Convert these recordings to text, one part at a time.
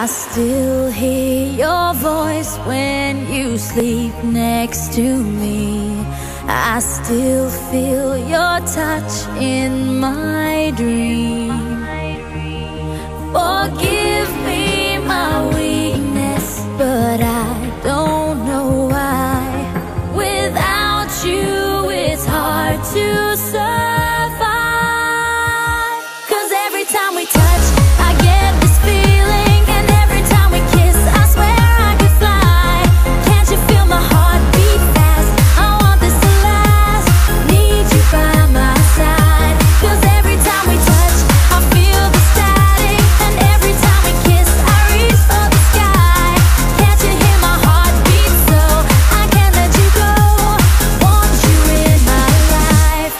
I still hear your voice when you sleep next to me. I still feel your touch in my dream. Forgive me my weakness, but I don't know why. Without you, it's hard to survive. 'Cause every time we touch, I get this feeling, and every time we kiss, I swear I could fly. Can't you feel my heart beat fast? I want this to last. Need you by my side. 'Cause every time we touch, I feel the static, and every time we kiss, I reach for the sky. Can't you hear my heart beat? So I can't let you go. Want you in my life.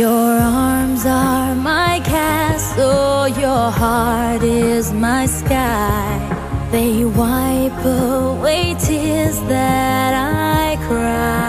Your arms are my castle, your heart is my sky. They wipe away tears that I cry.